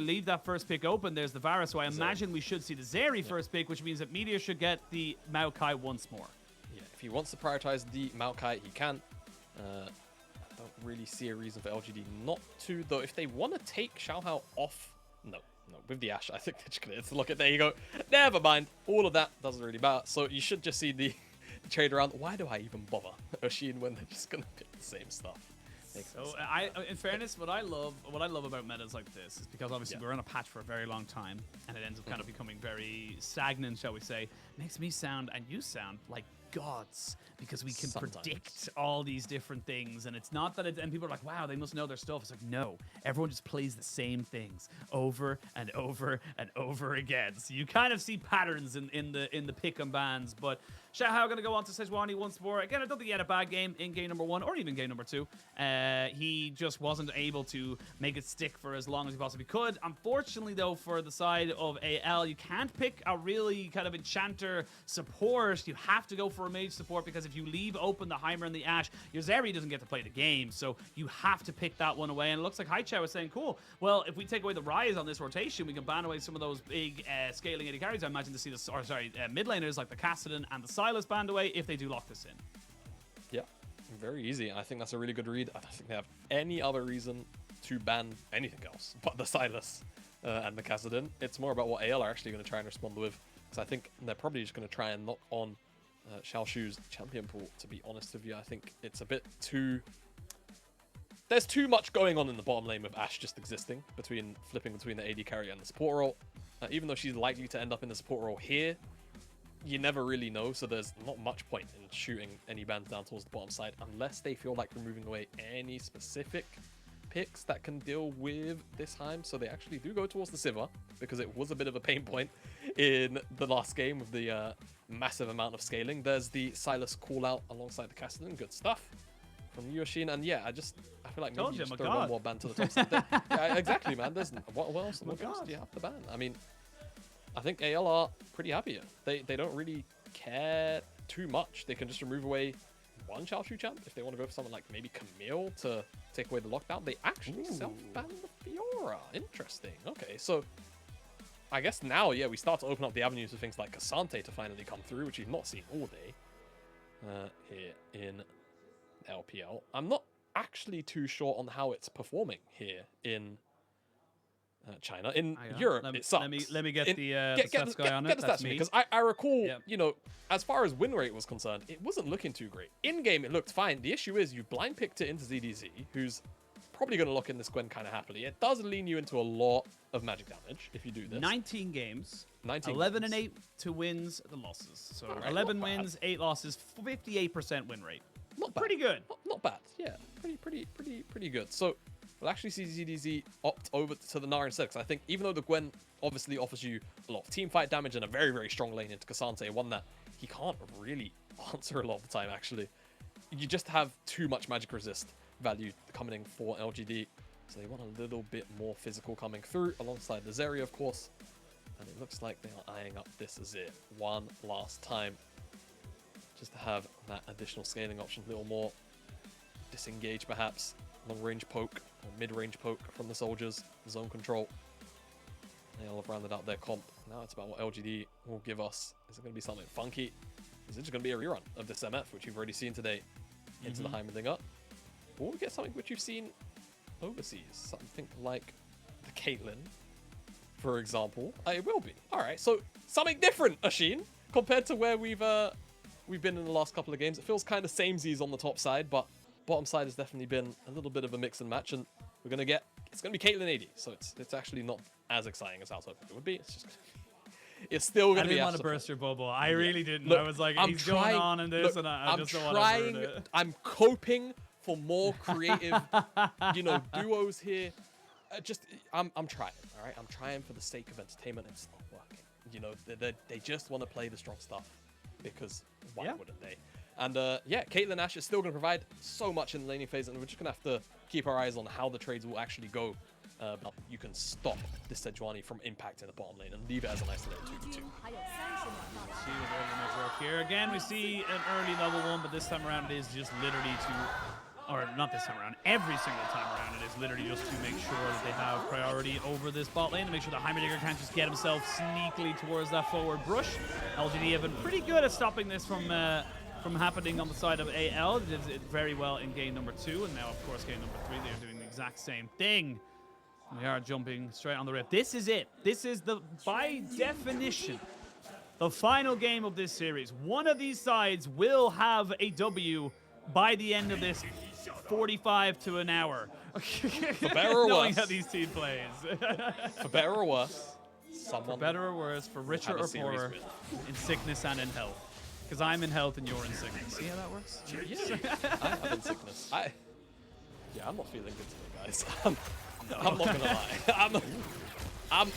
leave that first pick open. There's the Varus, so I imagine we should see the Zeri first pick, which means that Meteor should get the Maokai once more. Yeah, if he wants to prioritize the Maokai, he can. I don't really see a reason for LGD not to, though. If they want to take Xiaohao off, no, with the Ashe, I think they're just gonna look at, there you go. Never mind, all of that doesn't really matter. So you should just see the trade around. Why do I even bother Ashin when they're just gonna pick the same stuff? So in fairness, what I love about metas like this is because obviously we're on a patch for a very long time, and it ends up kind of becoming very stagnant, shall we say. Makes me sound and you sound like gods because we can predict all these different things, and it's not that it, and people are like, wow, they must know their stuff. It's like, no, everyone just plays the same things over and over and over again. So you kind of see patterns in the pick and bans. But Xiaohao going to go on to Sejuani once more. Again, I don't think he had a bad game in game number 1 or even game number 2. He just wasn't able to make it stick for as long as he possibly could. Unfortunately, though, for the side of AL, you can't pick a really kind of enchanter support. You have to go for a mage support because if you leave open the Heimer and the Ashe, your Zeri doesn't get to play the game. So you have to pick that one away. And it looks like Haichao is saying, cool, well, if we take away the Ryze on this rotation, we can ban away some of those big scaling AD carries. I imagine to see the, mid laners like the Ksante and the Silas banned away if they do lock this in. Yeah, very easy. I think that's a really good read. I don't think they have any other reason to ban anything else but the Silas and the Ksante. It's more about what AL are actually going to try and respond with. Because I think they're probably just going to try and knock on Xiaoxu's champion pool, to be honest with you. I think it's a bit too... There's too much going on in the bottom lane with Ashe just existing, flipping between the AD carry and the support role. Even though she's likely to end up in the support role here, you never really know, so there's not much point in shooting any bans down towards the bottom side unless they feel like removing away any specific picks that can deal with this Heim. So they actually do go towards the Sivir because it was a bit of a pain point in the last game with the massive amount of scaling. There's the Silas call out alongside the Ksante. Good stuff from Yoshin. And yeah, I feel like maybe you just throw one more ban to the top side. Yeah, exactly, man. There's what else do you have to ban? I mean, I think AL are pretty happy here. They don't really care too much. They can just remove away one Xiaoxu champ if they want to go for someone like maybe Camille to take away the lockdown. They actually self-ban the Fiora. Interesting. Okay, so I guess now, yeah, we start to open up the avenues for things like Ksante to finally come through, which you've not seen all day here in LPL. I'm not actually too sure on how it's performing here in China. In Europe, it sucks. Let me get the stats guy on it. That's me. Because I recall, you know, as far as win rate was concerned, it wasn't looking too great. In game, it looked fine. The issue is you blind picked it into ZDZ, who's probably going to lock in this Gwen kind of happily. It does lean you into a lot of magic damage if you do this. 19 games. 19 11 and 8 to wins, the losses. So right, 11 wins, 8 losses, 58% win rate. Not bad. Pretty good. Not bad. Yeah, pretty good. So we'll actually see ZDZ opt over to the Gnar instead, because I think even though the Gwen obviously offers you a lot of team fight damage and a very, very strong lane into Ksante, one that he can't really answer a lot of the time, actually. You just have too much magic resist value coming in for LGD, so they want a little bit more physical coming through, alongside the Zeri, of course. And it looks like they are eyeing up this Azir one last time, just to have that additional scaling option, a little more disengage perhaps, long-range poke or mid-range poke from the soldiers, zone control. They all have rounded out their comp. Now it's about what LGD will give us. Is it going to be something funky? Is it just going to be a rerun of this MF, which you've already seen today, into the Heimderdinger? Or we get something which you've seen overseas, something like the Caitlyn, for example. It will be. All right, so something different, Ashin, compared to where we've been in the last couple of games. It feels kind of samesies on the top side, but bottom side has definitely been a little bit of a mix and match, and we're gonna get, it's gonna be Caitlyn AD, so it's actually not as exciting as I was hoping it would be. It's just it's still gonna be. I didn't want to burst your bubble. I really didn't. Look, I was like, he's going on in this, and I just don't want to burn it. I'm coping for more creative, you know, duos here. I'm trying. All right, I'm trying for the sake of entertainment. It's not working. You know, they just want to play the strong stuff because why wouldn't they? And yeah, Caitlyn Ashe is still going to provide so much in the laning phase, and we're just going to have to keep our eyes on how the trades will actually go. But you can stop this Sejuani from impacting the bottom lane and leave it as a nice little 2v2. See what here. Again, we see an early level 1, but this time around it is just literally to or not this time around, every single time around, it is literally just to make sure that they have priority over this bot lane, to make sure that Heimderdinger can't just get himself sneakily towards that forward brush. LGD have been pretty good at stopping this from happening on the side of AL. They did it very well in game number 2, and now, of course, game number 3, they are doing the exact same thing. We are jumping straight on the rip. This is it. This is the, by definition, the final game of this series. One of these sides will have a W by the end of this 45 to an hour. For better or Knowing worse. how these team plays. For better or worse, someone. For better or worse, for richer or poorer, in sickness and in health. Because I'm in health and you're in sickness. See how that works? Yeah, I'm in sickness. Yeah, I'm not feeling good today, guys. I'm not gonna lie.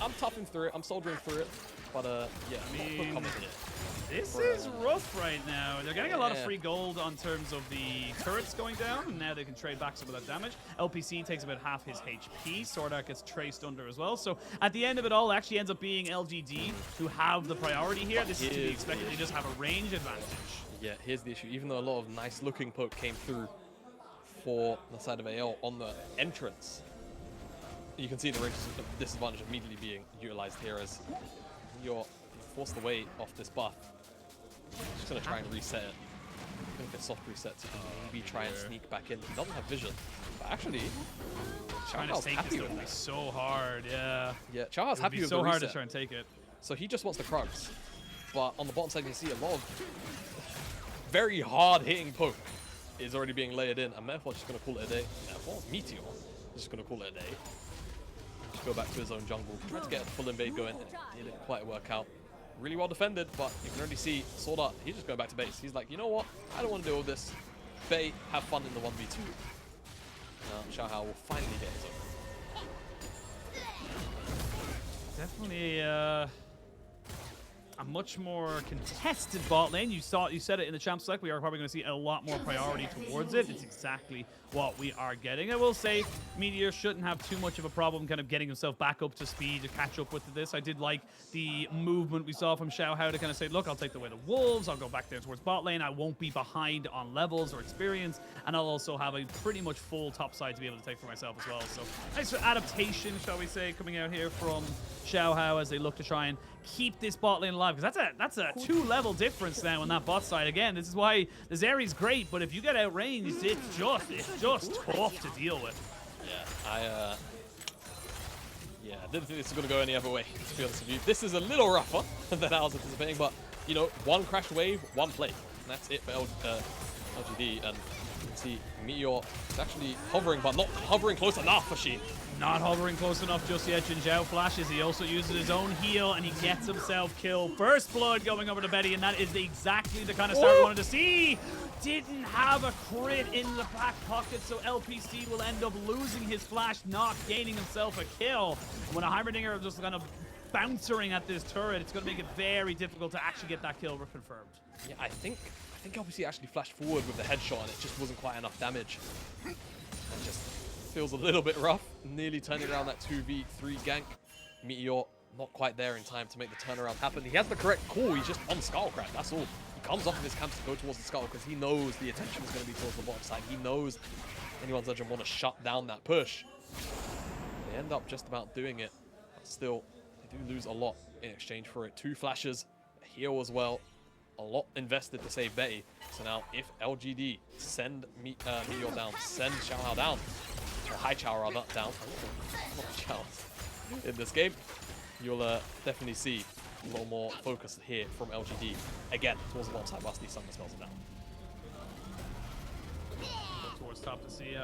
I'm toughing through it. I'm soldiering through it. But yeah, I mean, this is rough right now. They're getting a lot of free gold on terms of the turrets going down, and now they can trade back some of that damage. LPC takes about half his HP. SwordArt gets traced under as well. So at the end of it all, it actually ends up being LGD who have the priority here. This is to be expected. They just have a range advantage. Yeah, here's the issue. Even though a lot of nice-looking poke came through for the side of AL on the entrance, you can see the range disadvantage immediately being utilized here as you're forced away off this buff. Just gonna try and reset it. Gonna get soft resets. You can maybe try and sneak back in. He doesn't have vision, but actually, trying to take this would be so hard. Yeah. Yeah, Xiaohao's happy with the reset. So hard to try and take it. So he just wants the Krugs, but on the bottom side you see a lot of very hard-hitting poke is already being layered in, and Meteor's just gonna call it a day. Meteor is just gonna call it a day. Go back to his own jungle. Tried to get a full invade going, and it didn't quite work out. Really well defended, but you can already see SwordArt, he's just going back to base. He's like, you know what? I don't want to deal with this. Bay, have fun in the 1v2. Now, Xiaohao will finally get his own. Definitely a much more contested bot lane. You said it in the champ select. We are probably going to see a lot more priority towards it. It's exactly what we are getting. I will say Meteor shouldn't have too much of a problem kind of getting himself back up to speed to catch up with this. I did like the movement we saw from Xiaohao to kind of say, look, I'll take the way the wolves. I'll go back there towards bot lane. I won't be behind on levels or experience. And I'll also have a pretty much full top side to be able to take for myself as well. So nice adaptation, shall we say, coming out here from Xiaohao as they look to try and keep this bot lane alive, because that's a 2-level difference now on that bot side. Again, this is why the Zeri's great, but if you get outranged, it's just tough to deal with. Yeah, I didn't think this was going to go any other way, to be honest with you. This is a little rougher than I was anticipating, but, you know, one crash wave, one play. And that's it for LGD, and you can see Meteor is actually hovering, but not hovering close enough for Sheen. Not hovering close enough just yet. JinJiao flashes. He also uses his own heal, and he gets himself killed. First blood going over to Betty, and that is exactly the kind of start we wanted to see. Didn't have a crit in the back pocket, so LPC will end up losing his flash, not gaining himself a kill. And when a Heimderdinger is just kind of bouncing at this turret, it's going to make it very difficult to actually get that kill confirmed. Yeah, I think LPC actually flashed forward with the headshot, and it just wasn't quite enough damage. It just feels a little bit rough, nearly turning around that 2v3 gank. Meteor not quite there in time to make the turnaround happen. He has the correct call, he's just on Skullcrack, that's all. He comes off of his camps to go towards the Skull because he knows the attention is going to be towards the bottom side. He knows anyone's legend want to shut down that push. They end up just about doing it, but still, they do lose a lot in exchange for it. 2 flashes, a heal as well. A lot invested to save Betty. So now, if LGD send Meteor down, send Xiaohao down, or Haichao rather, down, in this game, you'll definitely see a little more focus here from LGD. Again, towards the bottom side whilst these summer spells are down. Towards top to see,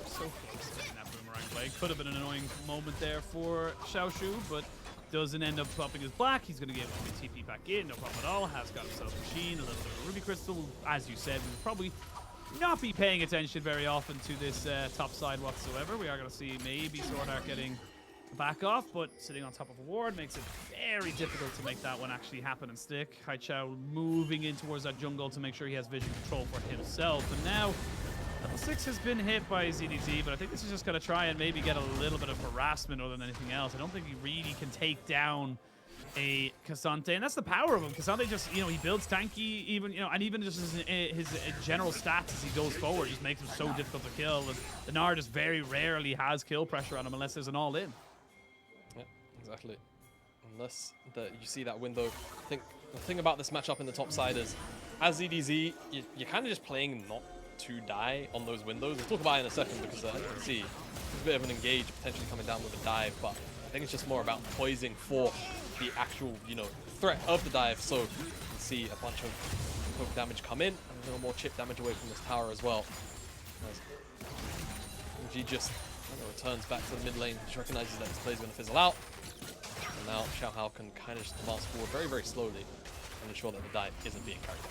so close to getting that boomerang play. Could have been an annoying moment there for Xiaoxu, but doesn't end up popping his black. He's going to get the TP back in, no problem at all. Has got himself a machine, a little bit of Ruby Crystal. As you said, we'll probably not be paying attention very often to this top side whatsoever. We are going to see maybe SwordArt getting back off, but sitting on top of a ward makes it very difficult to make that one actually happen and stick. Haichao moving in towards that jungle to make sure he has vision control for himself. And now, level 6 has been hit by ZDZ, but I think this is just going to try and maybe get a little bit of harassment more than anything else. I don't think he really can take down a Ksante, and that's the power of him. Ksante just, he builds tanky, even, and even just his general stats as he goes forward just makes him so difficult to kill. And the Gnar just very rarely has kill pressure on him unless there's an all-in. Yeah, exactly. Unless you see that window. I think the thing about this matchup in the top side is, as ZDZ, you're kind of just playing not to die on those windows. We'll talk about it in a second because as you can see, there's a bit of an engage potentially coming down with a dive, but I think it's just more about poising for the actual, threat of the dive. So you can see a bunch of poke damage come in and a little more chip damage away from this tower as well. As G just returns back to the mid lane, just recognizes that this play is going to fizzle out. And now Xiaohao can kind of just advance forward very, very slowly and ensure that the dive isn't being carried out.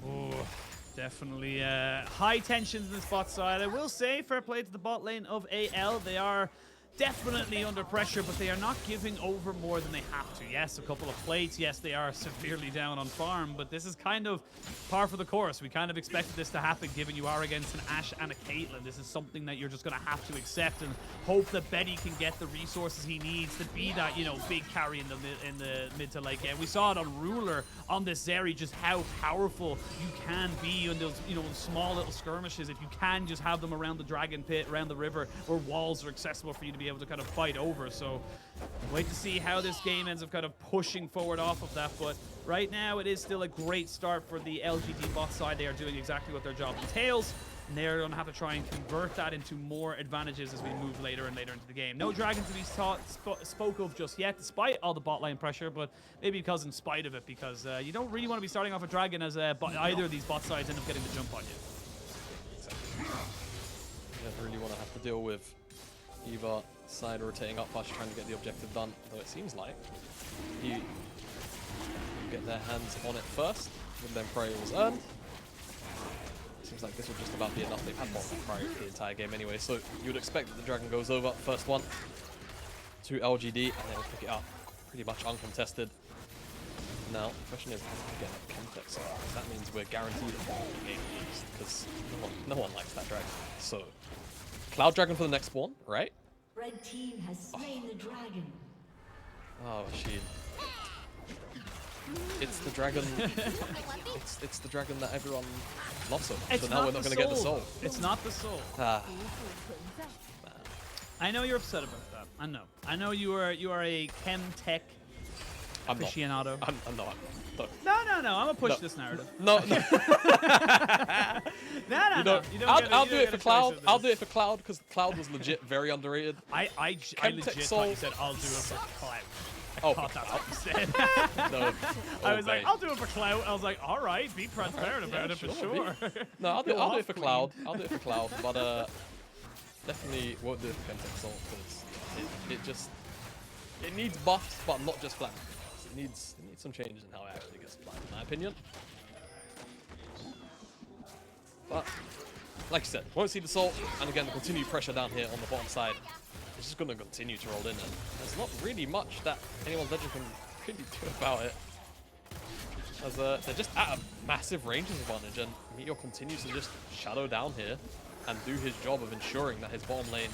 Oh, definitely high tensions in this bot side. I will say, fair play to the bot lane of AL. They are definitely under pressure, but they are not giving over more than they have to. Yes, a couple of plates. Yes, they are severely down on farm, but this is kind of par for the course. We kind of expected this to happen, given you are against an Ashe and a Caitlyn. This is something that you're just going to have to accept and hope that Betty can get the resources he needs to be that, big carry in the mid to late game. We saw it on Ruler, on this Zeri, just how powerful you can be in those, small little skirmishes. If you can just have them around the dragon pit, around the river, where walls are accessible for you to be able to kind of fight over. So wait to see how this game ends up kind of pushing forward off of that. But right now it is still a great start for the LGD bot side. They are doing exactly what their job entails, and they're going to have to try and convert that into more advantages as we move later and later into the game. No dragon to be spoke of just yet, despite all the bot lane pressure, but maybe because in spite of it, because you don't really want to be starting off a dragon as either of these bot sides end up getting the jump on you. Exactly. You don't really want to have to deal with either side rotating up fast trying to get the objective done, though it seems like you get their hands on it first, and then priority was earned. Seems like this would just about be enough. They've had multiple priority the entire game anyway, so you would expect that the dragon goes over first one to LGD, and they'll pick it up pretty much uncontested. Now, the question is, how do we get that context? That means we're guaranteed a game because no one likes that dragon. So, Cloud Dragon for the next spawn, right? Red team has slain the dragon. Oh, shit. It's the dragon. it's the dragon that everyone loves so much. So now we're not going to get the soul. It's not the soul. Ah. I know you're upset about that. I know. I know you are a chem tech aficionado. I'm not. No. I'm gonna push this narrative. No. No. I'll do it for Cloud. I'll do it for Cloud because Cloud was legit very underrated. I legit thought you said I'll do it for Cloud. I thought that's what you said. No. I was like, I'll do it for Cloud. I was like, all right, be transparent about it for sure. No, I'll do it for Cloud. I'll do it for Cloud, but definitely won't do it for Chemtech Soul because it needs buffs, but not just flat. It needs some changes in how it actually gets applied, in my opinion. But like you said, won't see the Soul, and again the continued pressure down here on the bottom side. It's just going to continue to roll in, and there's not really much that anyone's legend can really do about it. As they're just at a massive range advantage, and Meteor continues to just shadow down here and do his job of ensuring that his bottom lane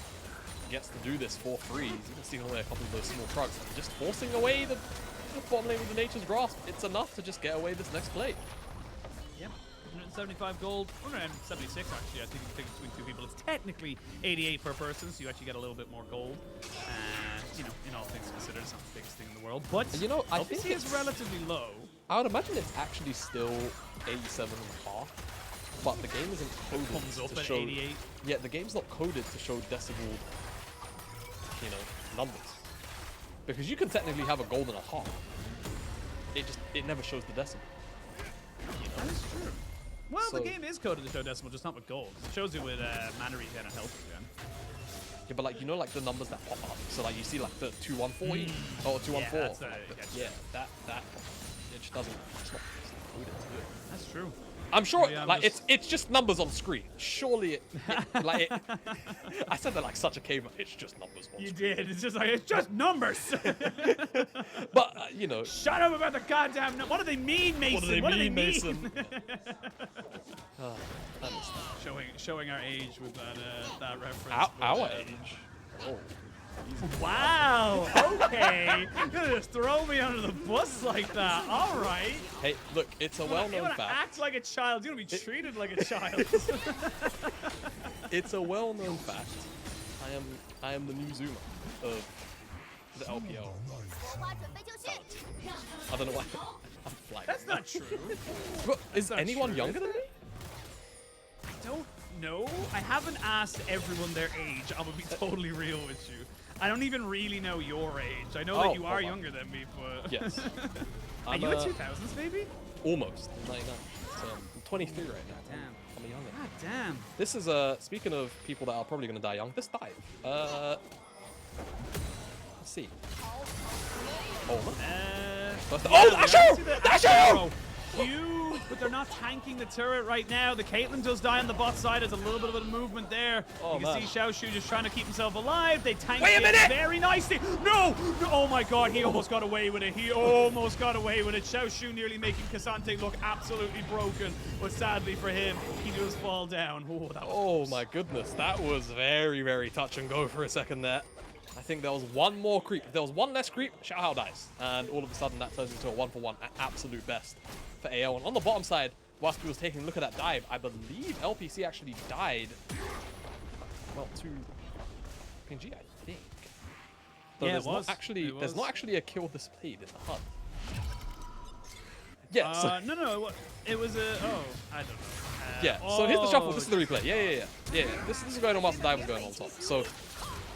gets to do this for free. He's even stealing away a couple of those small trucks and just forcing away the bottom lane with the Nature's Grasp. It's enough to just get away this next play. Yep. 175 gold, 176 actually. I think you can pick between two people. It's technically 88 per person, so you actually get a little bit more gold. And in all things considered, it's not the biggest thing in the world. But I think it's relatively low. I would imagine it's actually still 87.5, but the game isn't coded Comes up to at show. 88. Yeah, the game's not coded to show decibel, numbers, because you can technically have a gold and a half. It never shows the decimal. That is true. Well, So- the game is coded to show decimal, just not with gold. It shows you with mana regen and health regen. Yeah, but like the numbers that pop up. So like you see like the 2140 or 214. Yeah, that's, I get you. Yeah, that it just doesn't. It's not coded to do it. That's true. I'm sure, Yeah, I'm like just- it's just numbers on screen. Surely I said that like such a caveman. It's just numbers on You screen. did. It's just like, it's just numbers. But Shut up about the goddamn. What do they mean, Mason? What do they mean, Mason? That is Showing our age with that reference. our age. Oh. Wow. Okay. You're gonna just throw me under the bus like that. All right. Hey, look, it's a well-known You're gonna fact. act like a child. You're gonna be treated like a child. It's a well-known fact. I am the new Zuma of the LPL. I don't know why. I'm flagging. That's not true. But is not anyone true, younger is than it? me? I don't know. I haven't asked everyone their age. I'm gonna be totally real with you. I don't even really know your age. I know that you are younger than me, but Yes. are you a 2000s baby? Almost. 99. So I'm 23 right now. Damn. I'm a younger. God damn. This is speaking of people that are probably gonna die young. This dive. Let's see. Oh. Yeah, Oh, we Ashe! already see the Ashe! Ashe! Huge, but they're not tanking the turret right now. The Caitlyn does die on the bot side. There's a little bit of a movement there. Oh, you can man. see Xiaoxu just trying to keep himself alive. They tank Wait a it minute! very nicely. No! No! Oh my god, he almost got away with it. He almost got away with it. Xiaoxu nearly making Ksante look absolutely broken. But sadly for him, he does fall down. Oh, that was close. my goodness. That was very, very touch and go for a second there. I think there was one more creep. If there was one less creep, Xiaohao dies. And all of a sudden that turns into a 1-for-1 at absolute best for AL. And on the bottom side, whilst we was taking a look at that dive, I believe LPC actually died, well, to PNG, I think. Though Yeah, there's it was. There's not actually a kill displayed in the HUD. Yeah, so, No. It was a... Oh, I don't know. yeah, so here's the shuffle. This is the replay. Yeah. This is going on whilst the dive was going on top. So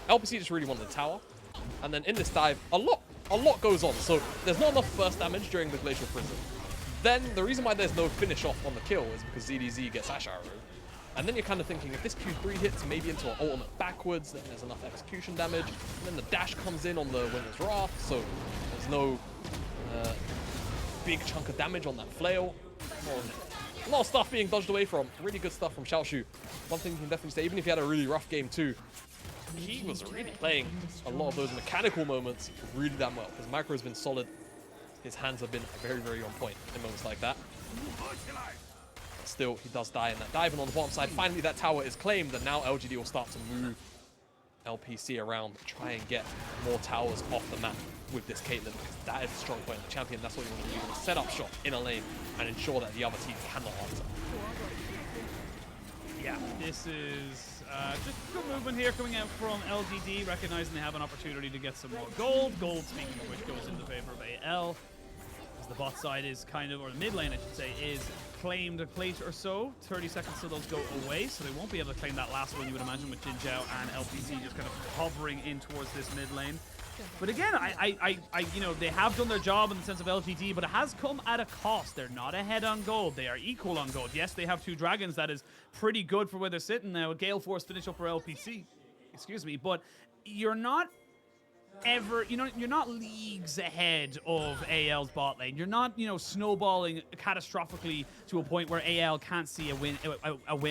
LPC just really wanted the tower. And then in this dive, a lot goes on. So there's not enough burst damage during the Glacial Prison. Then the reason why there's no finish off on the kill is because ZDZ gets Ashe arrow. And then you're kind of thinking, if this Q3 hits maybe into an ultimate backwards, then there's enough execution damage. And then the dash comes in on the Winter's Wrath, so there's no big chunk of damage on that flail. A lot of stuff being dodged away from. Really good stuff from Xiaoxu. One thing you can definitely say, even if he had a really rough game too, he was really playing a lot of those mechanical moments really damn well. His micro has been solid. His hands have been very, very on point in moments like that. Still, he does die in that dive. And on the bottom side, finally that tower is claimed. And now LGD will start to move LPC around, try and get more towers off the map with this Caitlyn. Because that is a strong point of the champion. That's what you want to do. You want to set up shop in a lane and ensure that the other team cannot answer. Yeah, this is just good movement here coming out from LGD, recognizing they have an opportunity to get some more gold. Gold, speaking of which, goes in the favor of AL. As the bot side is kind of, or the mid lane, I should say, is claimed a plate or so. 30 seconds till those go away, so they won't be able to claim that last one, you would imagine, with JinJiao and LPC just kind of hovering in towards this mid lane. But again, you know, they have done their job in the sense of LGD, but it has come at a cost. They're not ahead on gold. They are equal on gold. Yes, they have 2 dragons. That is pretty good for where they're sitting now. A Gale Force finish up for LPC. Excuse me, but you're not ever, you're not leagues ahead of AL's bot lane. You're not, snowballing catastrophically to a point where AL can't see a win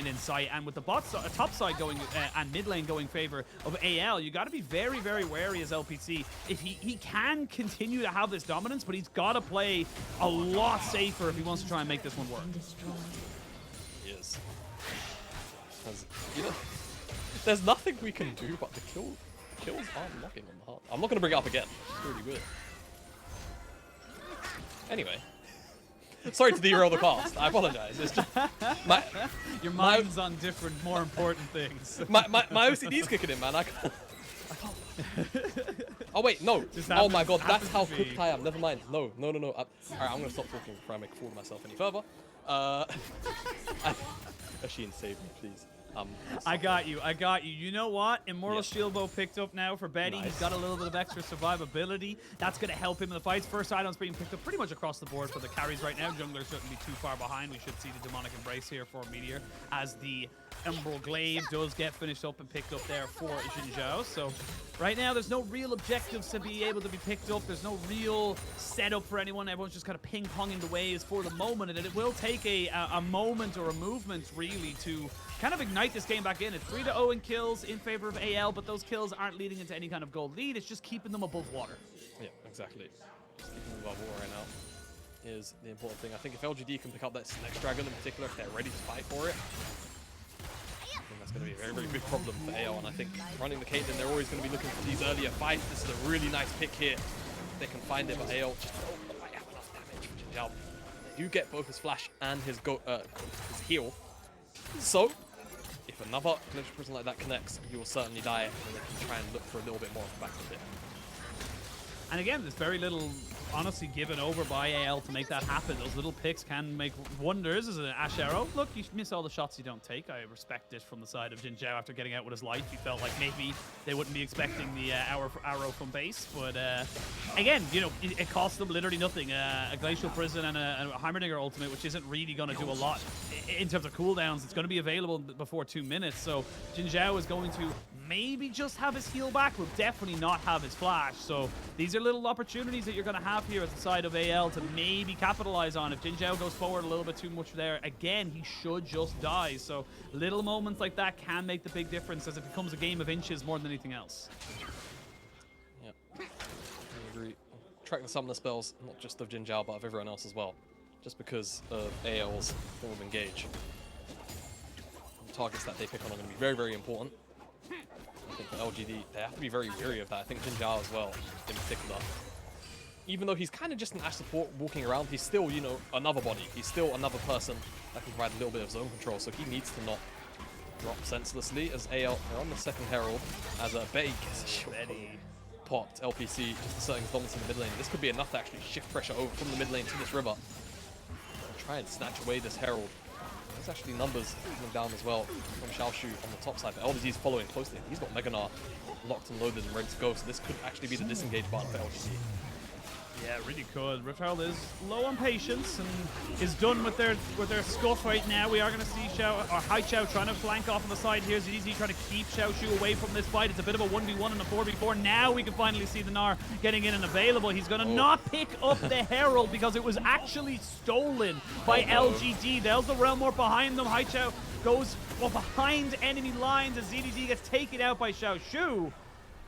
in sight. And with the top side going and mid lane going favor of AL, you got to be very, very wary as LPC. If he can continue to have this dominance, but he's got to play a lot safer if he wants to try and make this one work. He is. There's nothing we can do but the kills are knocking on the heart. I'm not going to bring it up again. It's really weird. Anyway. Sorry to derail the cast. I apologize. It's just your mind's on different, more important things. my OCD's kicking in, man. I can't. Oh wait, no. Oh my god, that's how cooked I am. Never mind. No. Alright, I'm gonna stop talking before I make a fool of myself any further. Asheen, save me, please. I got you. You know what? Immortal Shield Bow picked up now for Betty. Nice. He's got a little bit of extra survivability. That's going to help him in the fights. First items being picked up pretty much across the board for the carries right now. Jungler shouldn't be too far behind. We should see the Demonic Embrace here for Meteor as the Emerald Glaive does get finished up and picked up there for JinJiao. So right now there's no real objectives to be able to be picked up. There's no real setup for anyone. Everyone's just kind of ping-ponging the waves for the moment. And it will take a moment or a movement really to kind of ignite this game back in. It's 3-0 in kills in favor of AL, but those kills aren't leading into any kind of gold lead. It's just keeping them above water. Yeah, exactly. Just keeping them above water right now is the important thing. I think if LGD can pick up that next dragon in particular, if they're ready to fight for it, think that's going to be a very, very big problem for AO, and I think running the Caitlyn, they're always going to be looking for these earlier fights. This is a really nice pick here. They can find it, but AO just don't quite have enough damage for JinJiao. They do get both his flash and his heal. So, if another Glacial Prison like that connects, he will certainly die, and they can try and look for a little bit more back of it. And again, there's very little, honestly, given over by AL to make that happen. Those little picks can make wonders as an Ashe arrow. Look, you miss all the shots you don't take. I respect it from the side of JinJiao after getting out with his life. He felt like maybe they wouldn't be expecting the arrow from base. But again, you know, it cost them literally nothing. A Glacial Prison and a Heimderdinger ultimate, which isn't really going to do a lot in terms of cooldowns. It's going to be available before 2 minutes. So JinJiao is going to maybe just have his heal back, will definitely not have his flash. So these are little opportunities that you're going to have here at the side of AL to maybe capitalize on. If JinJiao goes forward a little bit too much there, again, he should just die. So little moments like that can make the big difference as it becomes a game of inches more than anything else. Yep, I agree. Tracking some of the spells, not just of JinJiao, but of everyone else as well, just because of AL's form of engage. The targets that they pick on are going to be very, very important. I think for LGD, they have to be very wary of that. I think JinJiao as well, in particular. Even though he's kind of just an Ashe support walking around, he's still, you know, another body. He's still another person that can provide a little bit of zone control, so he needs to not drop senselessly as AL are on the second Herald as Betty gets a shot popped. LPC just asserting his dominance in the mid lane. This could be enough to actually shift pressure over from the mid lane to this river. Try and snatch away this Herald. There's actually numbers coming down as well from Xiaoxu on the top side, but LGD's following closely. He's got Mega Gnar locked and loaded and ready to go, so this could actually be the disengage button for LGD. Yeah, really could. Rift Herald is low on patience and is done with their scuff right now. We are going to see Haichao trying to flank off on the side here. ZDZ trying to keep Xiaoxu away from this fight. It's a bit of a 1v1 and a 4v4. Now we can finally see the Gnar getting in and available. He's going to not pick up the Herald because it was actually stolen by LGD. There's the Realm Warp behind them. Haichao goes behind enemy lines as ZDZ gets taken out by Xiaoxu.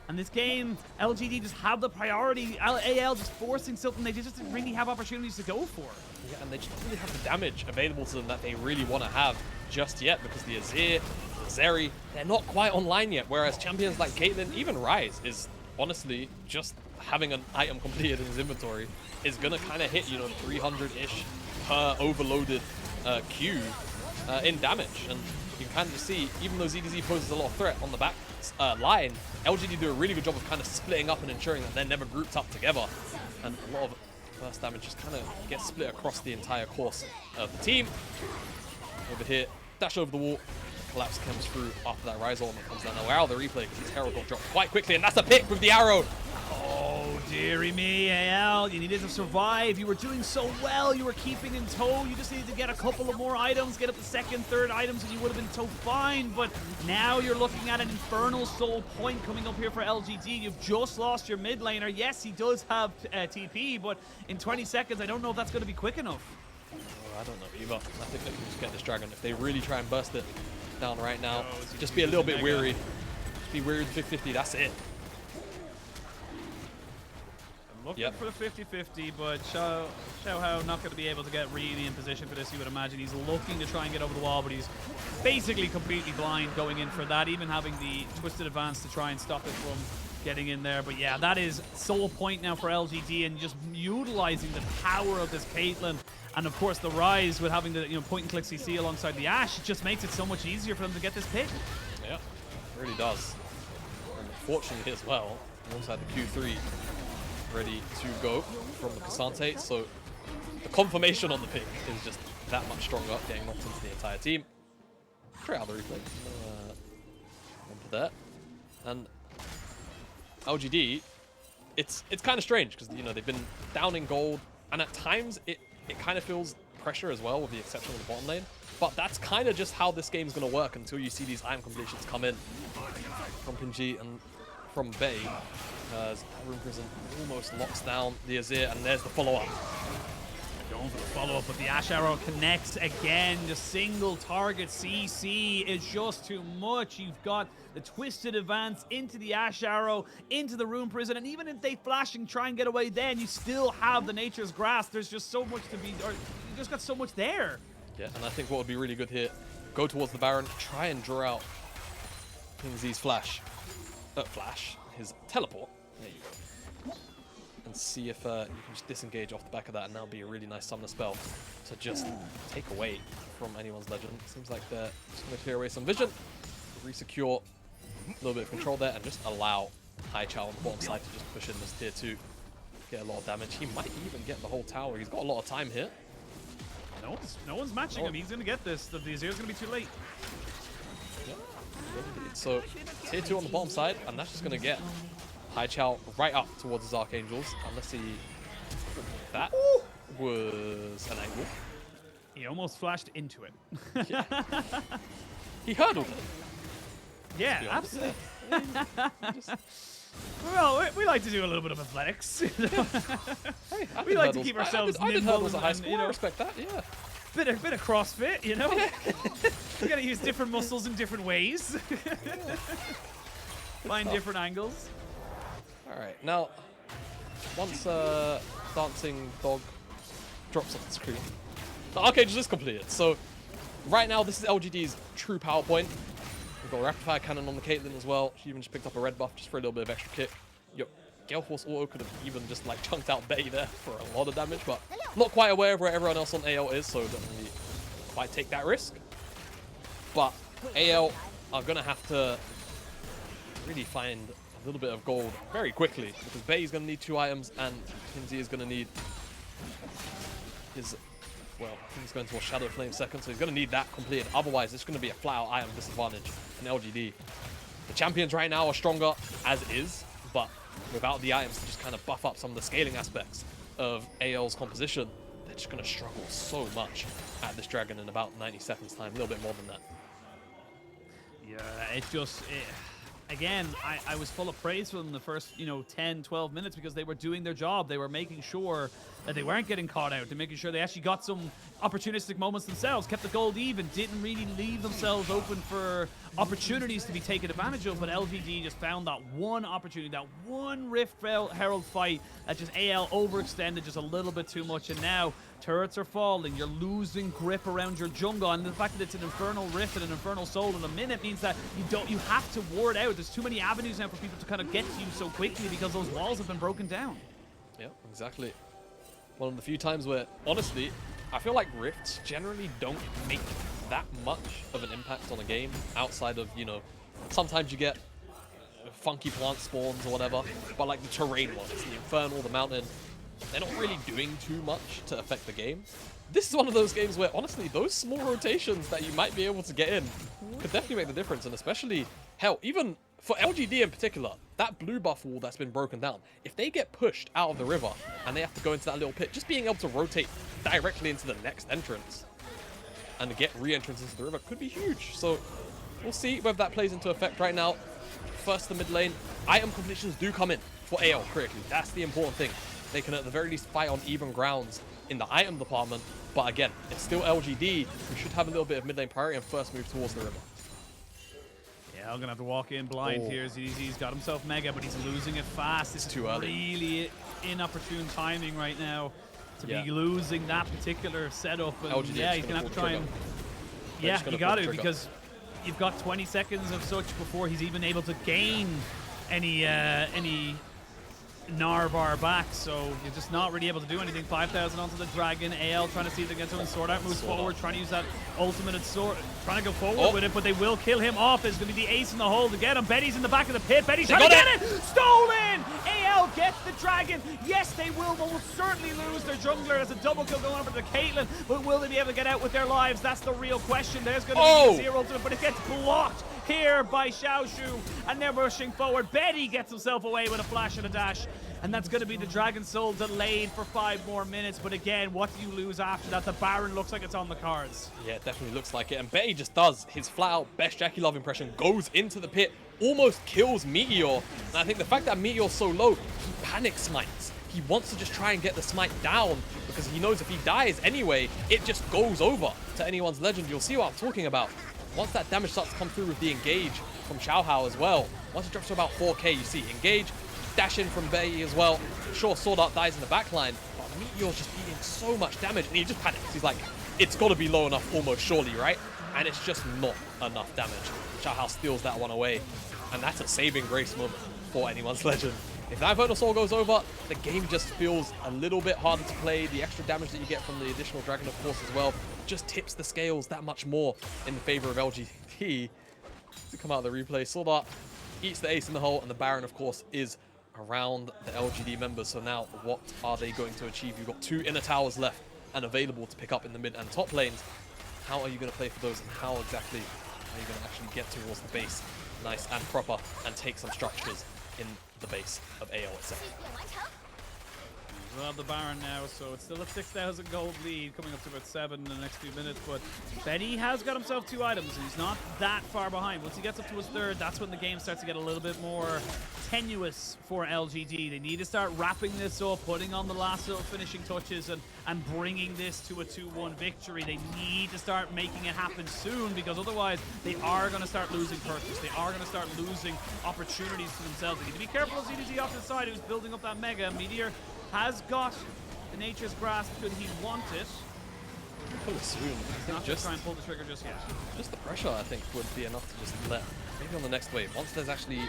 And this game, LGD just have the priority. AL just forcing something they just didn't really have opportunities to go for. Yeah, and they just don't really have the damage available to them that they really want to have just yet, because the Azir, the Zeri, they're not quite online yet, whereas champions like Caitlyn, even Ryze, is honestly just having an item completed in his inventory is going to kind of hit, you know, 300-ish per overloaded Q in damage. And you can kind of just see, even though ZDZ poses a lot of threat on the back line, LGD do a really good job of kind of splitting up and ensuring that they're never grouped up together. And a lot of burst damage just kind of gets split across the entire course of the team. Over here, dash over the wall. Collapse comes through after that Ryze ultimate comes down. Now we're out of the replay because his Herald got dropped quite quickly, and that's a pick with the arrow. Oh, dearie me, AL. You needed to survive. You were doing so well. You were keeping in tow. You just needed to get a couple of more items, get up the second, third items, and you would have been so fine. But now you're looking at an Infernal Soul point coming up here for LGD. You've just lost your mid laner. Yes, he does have TP, but in 20 seconds, I don't know if that's going to be quick enough. I don't know either. I think they can just get this dragon. If they really try and burst it down right now, just be a little bit weary. Just be weary with the 50-50, that's it. Looking for the 50-50, but Xiaohao not going to be able to get really in position for this, you would imagine. He's looking to try and get over the wall, but he's basically completely blind going in for that, even having the twisted advance to try and stop it from getting in there. But yeah, that is soul point now for LGD, and just utilizing the power of this Caitlyn. And of course the Ryze with having the point and click CC alongside the Ashe, it just makes it so much easier for them to get this pick. Yeah, it really does. And fortunately as well, alongside the Q3 ready to go from the Ksante, so the confirmation on the pick is just that much stronger, getting knocked into the entire team. Try out the replay. Onto that. And LGD, it's kind of strange because, you know, they've been down in gold, and at times it kind of feels pressure as well, with the exception of the bottom lane. But that's kind of just how this game's going to work until you see these item completions come in from Pinji and from Bay. As Room Prison almost locks down the Azir, and there's the follow-up. Going for the follow-up, but the Ashe arrow connects again. The single target CC is just too much. You've got the twisted advance into the Ashe arrow, into the Room Prison, and even if they flash and try and get away, then you still have the Nature's Grasp. There's just so much to be, or you just got so much there. Yeah, and I think what would be really good here, go towards the Baron, try and draw out King Z's his teleport. There you go. And see if you can just disengage off the back of that, and that'll be a really nice summoner spell to just take away from anyone's legend. Seems like they're just going to clear away some vision, resecure a little bit of control there, and just allow Haichao on the bottom side to just push in this tier 2. Get a lot of damage. He might even get the whole tower. He's got a lot of time here. No one's matching him. He's going to get this. The Azir's going to be too late. Yeah, so tier 2 on the bottom side, and that's just going to get Haichao right up towards his Archangels, unless he... That was an angle. He almost flashed into it. Yeah. He hurdled it. Yeah, absolutely. Well, we like to do a little bit of athletics. Hey, we like to keep ourselves I did hurdles at high and, school. you know, I respect that, yeah. Bit of CrossFit, you know? You gotta use different muscles in different ways. Find different angles. Alright, now, once Dancing Dog drops off the screen, the Archangel is completed. So, right now, this is LGD's true power point. We've got a Rapid Fire Cannon on the Caitlyn as well. She even just picked up a red buff just for a little bit of extra kick. Yo, Gale Force Auto could have even just like chunked out Betty there for a lot of damage, but not quite aware of where everyone else on AL is, so don't really quite take that risk. But AL are going to have to really find a little bit of gold very quickly, because Betty's going to need 2 items and Kinsey is going to need his... Well, I think he's going towards Shadow Flame second, so he's going to need that completed. Otherwise, it's going to be a flat-out item disadvantage in LGD. The champions right now are stronger as is, but without the items to just kind of buff up some of the scaling aspects of AL's composition, they're just going to struggle so much at this dragon in about 90 seconds time, a little bit more than that. Yeah, it's just... Again, I was full of praise for them the first, 10, 12 minutes because they were doing their job. They were making sure that they weren't getting caught out. They're making sure they actually got some opportunistic moments themselves, kept the gold even, didn't really leave themselves open for opportunities to be taken advantage of. But LGD just found that one opportunity, that one Rift Herald fight that just AL overextended just a little bit too much. And now turrets are falling. You're losing grip around your jungle, and the fact that it's an Infernal Rift and an Infernal Soul in a minute means that you have to ward out. There's too many avenues now for people to kind of get to you so quickly because those walls have been broken down. Yeah, exactly. One of the few times where, honestly, I feel like Rifts generally don't make that much of an impact on a game outside of, sometimes you get funky plant spawns or whatever, but like the terrain ones, the Infernal, the Mountain, they're not really doing too much to affect the game. This is one of those games where, honestly, those small rotations that you might be able to get in could definitely make the difference, and especially, hell, even for LGD in particular, that blue buff wall that's been broken down, if they get pushed out of the river and they have to go into that little pit, just being able to rotate directly into the next entrance and get re-entrance into the river could be huge. So we'll see whether that plays into effect right now. First, the mid lane, item completions do come in for AL critically. That's the important thing. They can at the very least fight on even grounds in the item department, but again, it's still LGD. We should have a little bit of mid lane priority and first move towards the river. Yeah, I'm gonna have to walk in blind here. He's got himself mega, but he's losing it fast. This is too early. Really inopportune timing right now to be losing that particular setup. And LGD yeah, he's gonna have to try and... Yeah, you got to, because you've got 20 seconds of such before he's even able to gain any Gnar bar back, so you're just not really able to do anything. 5,000 onto the dragon. AL trying to see if they get something. SwordArt moves forward, trying to use that ultimate and sword, trying to go forward with it, but they will kill him off. There's going to be the ace in the hole to get him. Betty's in the back of the pit. Betty's trying to get it! Stolen! AL gets the dragon. Yes, they will certainly lose their jungler as a double kill going over to Caitlyn, but will they be able to get out with their lives? That's the real question. There's going to be 0 to it, but it gets blocked here by Xiaoxu, and they're rushing forward. Betty gets himself away with a flash and a dash, and that's going to be the Dragon Soul delayed for 5 more minutes. But again, what do you lose after that? The Baron looks like it's on the cards. Yeah, it definitely looks like it, and Betty just does his flat-out best Jackie Love impression, goes into the pit, almost kills Meteor, and I think the fact that Meteor's so low, he panic smites. He wants to just try and get the smite down because he knows if he dies anyway, it just goes over to anyone's legend. You'll see what I'm talking about. Once that damage starts to come through with the engage from Xiaohao as well, once it drops to about 4k, you see engage, dash in from Betty as well. Sure, SwordArt dies in the backline, but Meteor's just dealing so much damage, and he just panics. He's like, it's got to be low enough almost surely, right? and it's just not enough damage. Xiaohao steals that one away, and that's a saving grace moment for anyone's legend. If that Infernal Soul goes over, the game just feels a little bit harder to play. The extra damage that you get from the additional Dragon, of course, as well, just tips the scales that much more in the favor of LGD. To come out of the replay, SwordArt eats the ace in the hole, and the Baron, of course, is around the LGD members. So now, what are they going to achieve? You've got 2 inner towers left and available to pick up in the mid and top lanes. How are you going to play for those, and how exactly are you going to actually get towards the base nice and proper and take some structures in the base of AL itself? We'll have the Baron now, so it's still a 6,000 gold lead, coming up to about 7 in the next few minutes. But Betty has got himself 2 items, and he's not that far behind. Once he gets up to his 3rd, that's when the game starts to get a little bit more tenuous for LGD. They need to start wrapping this up, putting on the last little finishing touches, and bringing this to a 2-1 victory. They need to start making it happen soon, because otherwise they are going to start losing purchase. They are going to start losing opportunities to themselves. They need to be careful of ZDZ off to the side, who's building up that Mega. Meteor has got the Nature's Grasp. Could he want it? Pull it soon. He's not just try and pull the trigger just yet. Just the pressure, I think, would be enough to just let, maybe on the next wave, once there's actually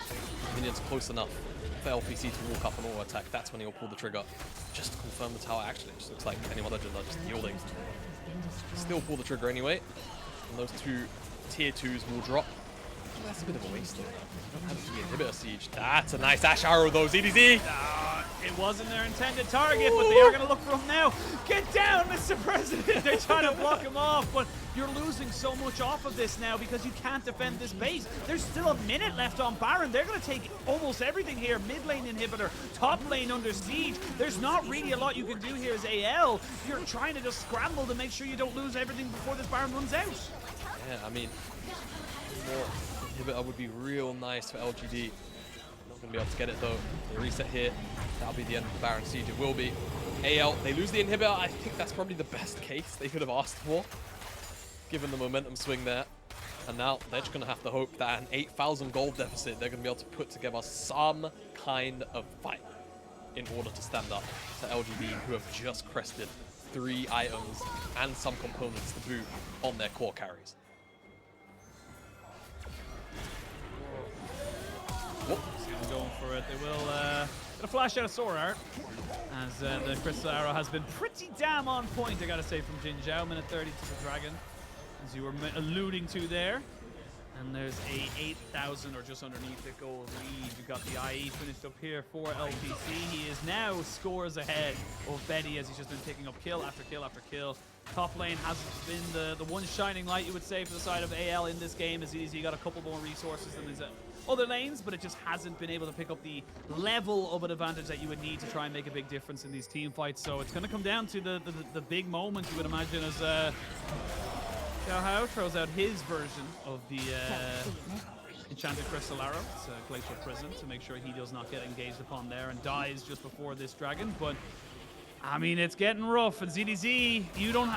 minions close enough for LPC to walk up and auto attack, that's when he'll pull the trigger. Just to confirm the tower. Actually, it just looks like any other legend are just yielding. Still pull the trigger anyway, and those 2 tier 2s will drop. That's a bit of a waste though. You don't have the inhibitor siege. That's a nice Ashe arrow though, ZDZ! It wasn't their intended target, but they are going to look for him now. Get down, Mr. President! They're trying to block him off, but you're losing so much off of this now because you can't defend this base. There's still a minute left on Baron. They're going to take almost everything here. Mid lane inhibitor, top lane under siege. There's not really a lot you can do here as AL. You're trying to just scramble to make sure you don't lose everything before this Baron runs out. Yeah, I mean, more inhibitor would be real nice for LGD. Not going to be able to get it though. They reset here. That'll be the end of the Baron siege. It will be. AL, they lose the inhibitor. I think that's probably the best case they could have asked for, given the momentum swing there. And now they're just going to have to hope that an 8,000 gold deficit, they're going to be able to put together some kind of fight in order to stand up to LGD, who have just crested 3 items and some components to boot on their core carries. Whoop. Going for it. They will get a flash out of SwordArt, as the crystal arrow has been pretty damn on point, I gotta say, from JinJiao. Minute 30 to the Dragon, as you were alluding to there. And there's a 8,000 or just underneath it goal lead. You've got the IE finished up here for LPC. He is now scores ahead of Betty, as he's just been picking up kill after kill after kill. Top lane has been the one shining light, you would say, for the side of AL in this game, as he got a couple more resources than his other lanes, but it just hasn't been able to pick up the level of an advantage that you would need to try and make a big difference in these team fights. So it's going to come down to the big moment, you would imagine, as Xiaohao throws out his version of the Enchanted Crystal Arrow. It's a Glacial Prison to make sure he does not get engaged upon there and dies just before this Dragon. But I mean, it's getting rough, and ZDZ,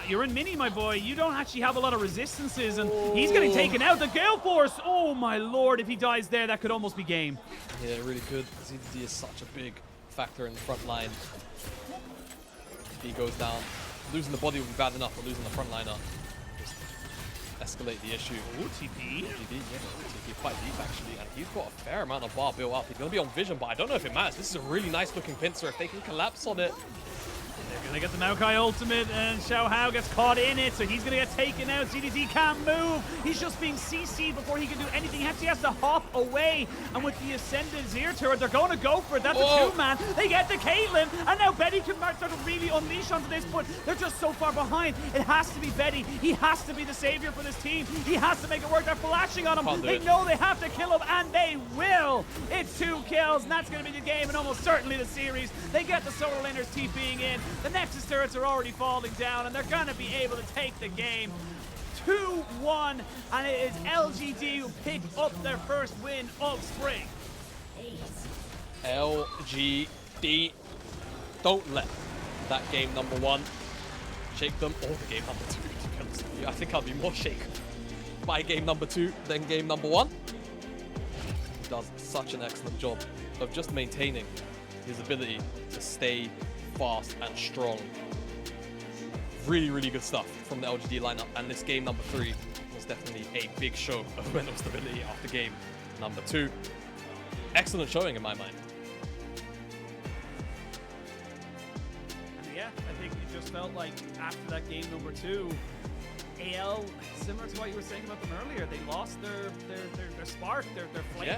you're in mini, my boy. You don't actually have a lot of resistances, and he's getting taken out. The Gale Force, oh my lord, if he dies there, that could almost be game. Yeah, really could. ZDZ is such a big factor in the front line. If he goes down, losing the body will be bad enough, but losing the front liner just escalate the issue. Ooh, TP. LGD, yeah, TP quite deep actually, and he's got a fair amount of bar built up. He's going to be on vision, but I don't know if it matters. This is a really nice looking pincer. If they can collapse on it, they're going to get the Maokai ultimate, and Xiaohao gets caught in it, so he's going to get taken out. ZDZ can't move. He's just being CC'd before he can do anything. He actually has to hop away, and with the Ascended Azir turret, they're going to go for it. That's a 2-man. They get the Caitlyn, and now Betty can start to really unleash onto this, but they're just so far behind. It has to be Betty. He has to be the savior for this team. He has to make it work. They're flashing on him. They know they have to kill him, and they will. It's 2 kills, and that's going to be the game, and almost certainly the series. They get the solo laners TPing in. The Nexus turrets are already falling down, and they're going to be able to take the game 2-1, and it is LGD who pick up their first win of spring. LGD, don't let that game number 1 shake them, or the game number 2, to be honest with you. I think I'll be more shaken by game number 2 than game number 1. He does such an excellent job of just maintaining his ability to stay fast and strong. Really, really good stuff from the LGD lineup, and this game number 3 was definitely a big show of mental stability off the game. Number 2, excellent showing in my mind. And yeah, I think it just felt like after that game number 2, AL, similar to what you were saying about them earlier, they lost their spark, their flame. Yeah,